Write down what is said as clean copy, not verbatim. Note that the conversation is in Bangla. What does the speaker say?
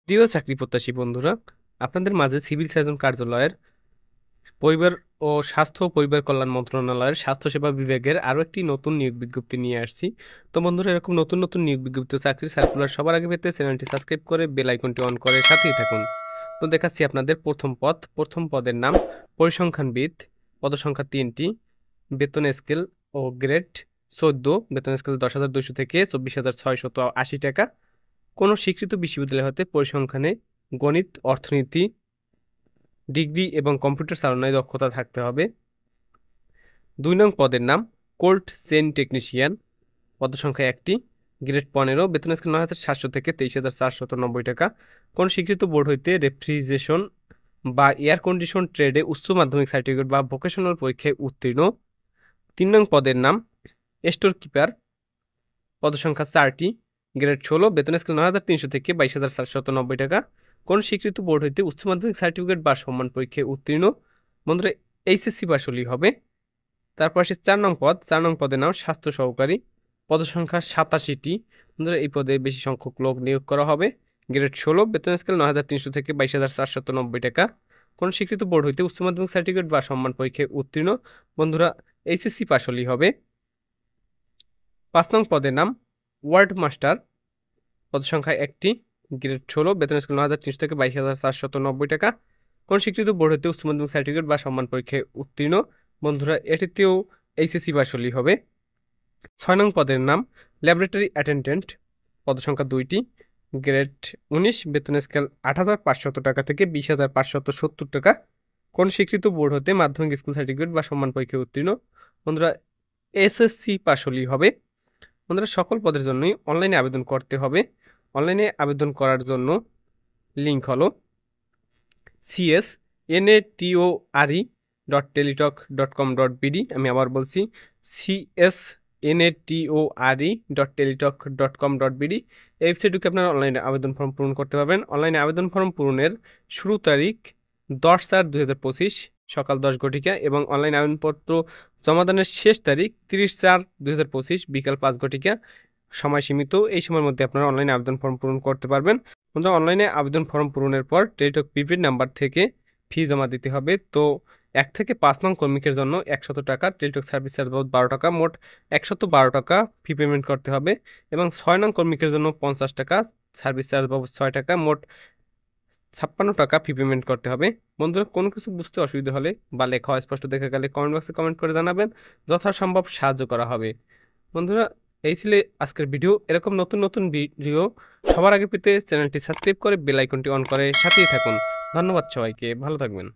প্রিয় চাকরি প্রত্যাশী বন্ধুরা, আপনাদের মাঝে সিভিল সার্জন কার্যালয়ের পরিবার ও স্বাস্থ্য ও পরিবার কল্যাণ মন্ত্রণালয়ের স্বাস্থ্যসেবা বিভাগের আরো একটি নতুন নিয়োগ বিজ্ঞপ্তি নিয়ে আসছি। তো বন্ধুরা, এরকম নতুন নতুন নিয়োগ বিজ্ঞপ্তি ও চাকরির সার্কুলার সবার আগে পেতে চ্যানেলটি সাবস্ক্রাইব করে বেল আইকনটি অন করে সাথেই থাকুন। তো দেখাচ্ছি আপনাদের প্রথম পদের নাম পরিসংখ্যানবিদ। পদসংখ্যা 3টি। বেতন স্কেল ও গ্রেড 14। বেতন স্কেল 10,200 থেকে 24,680 টাকা। কোনো স্বীকৃত বিশ্ববিদ্যালয় হতে পরিসংখ্যানে গণিত, অর্থনীতি ডিগ্রি এবং কম্পিউটার চালনায় দক্ষতা থাকতে হবে। 2 নং পদের নাম কোল্ড চেইন টেকনিশিয়ান। পদসংখ্যা 1টি। গ্রেড 15। বেতন স্কেল 9,700 থেকে 23,490 টাকা। কোন স্বীকৃত বোর্ড হইতে রেফ্রিজারেশন বা এয়ার কন্ডিশন ট্রেডে উচ্চ মাধ্যমিক সার্টিফিকেট বা ভোকেশনাল পরীক্ষায় উত্তীর্ণ। 3 নং পদের নাম স্টোর কিপার। পদসংখ্যা 4টি। গ্রেড 16। বেতন স্কেল 9,300 থেকে 22,490 টাকা। কোন স্বীকৃত বোর্ড হইতে উচ্চ মাধ্যমিক সার্টিফিকেট বা সম্মান পরীক্ষায় উত্তীর্ণ। বন্ধুরা, এইচএসসি পাস হলেই হবে। তারপর আসে 4 নং পদ। 4 নং পদের নাম স্বাস্থ্য সহকারী। পদসংখ্যা 87টি। বন্ধুরা, এই পদে বেশি সংখ্যক লোক নিয়োগ করা হবে। গ্রেড 16। বেতন স্কেল 9,300 থেকে 22,490 টাকা। কোন স্বীকৃত বোর্ড হইতে উচ্চ মাধ্যমিক সার্টিফিকেট বা সম্মান পরীক্ষায় উত্তীর্ণ। বন্ধুরা, এইচএসসি পাস হলেই হবে। 5 নং পদের নাম ওয়ার্ড মাস্টার। পদসংখ্যা 1টি। গ্রেড 16। বেতন স্কেল 9,300 থেকে 22,490 টাকা। কোন স্বীকৃত বোর্ড হতে উচ্চ মাধ্যমিক সার্টিফিকেট বা সম্মান পরীক্ষায় উত্তীর্ণ। বন্ধুরা, এটিতেও এইচএসসি পাস হলেই হবে। 6 নং পদের নাম ল্যাবরেটরি অ্যাটেন্ডেন্ট। পদসংখ্যা 2টি। গ্রেড 19। বেতন স্কেল 8,500 টাকা থেকে 20,570 টাকা। কোন স্বীকৃত বোর্ড হতে মাধ্যমিক স্কুল সার্টিফিকেট বা সম্মান পরীক্ষায় উত্তীর্ণ। বন্ধুরা, এসএসসি পাস হলেই হবে। বন্ধুরা, সকল পদের জন্যই অনলাইনে আবেদন করতে হবে। অনলাইনে আবেদন করার জন্য লিঙ্ক হলো csnatori.teletalk.com.bd। আমি আবার বলছি csnatori.teletalk.com.bd। এই ওয়েবসাইটে ঢুকে আপনারা অনলাইনে আবেদন ফর্ম পূরণ করতে পারবেন। অনলাইনে আবেদন ফর্ম পূরণের শুরু তারিখ 10/4/2025 সকাল 10 ঘটিকা এবং অনলাইন আবেদনপত্র জমাদানের শেষ তারিখ 30/4/2025 বিকাল 5 ঘটিকা। সময় সীমিত, এই সময়ের মধ্যে আপনারা অনলাইনে আবেদন ফর্ম পূরণ করতে পারবেন। বন্ধুরা, অনলাইনে আবেদন ফর্ম পূরণের পর টেলিটক প্রিপেড নাম্বার থেকে ফি জমা দিতে হবে। তো 1 থেকে 5 নং কর্মীকের জন্য 100 টাকা, টেলিটক সার্ভিস চার্জ বাবদ 12 টাকা, মোট 112 টাকা ফি পেমেন্ট করতে হবে। এবং 6 নং কর্মীকের জন্য 50 টাকা, সার্ভিস চার্জ বাবদ 6 টাকা, মোট 56 টাকা ফি পেমেন্ট করতে হবে। বন্ধুরা, কোনো কিছু বুঝতে অসুবিধা হলে বা লেখা স্পষ্ট দেখা গেলে কমেন্ট বক্সে কমেন্ট করে জানাবেন, যথাসম্ভব সাহায্য করা হবে। বন্ধুরা, এই ছিল আজকের ভিডিও। এরকম নতুন নতুন ভিডিও সবার আগে পেতে চ্যানেলটি সাবস্ক্রাইব করে বেল আইকনটি অন করে সাথেই থাকুন। ধন্যবাদ সবাইকে, ভালো থাকবেন।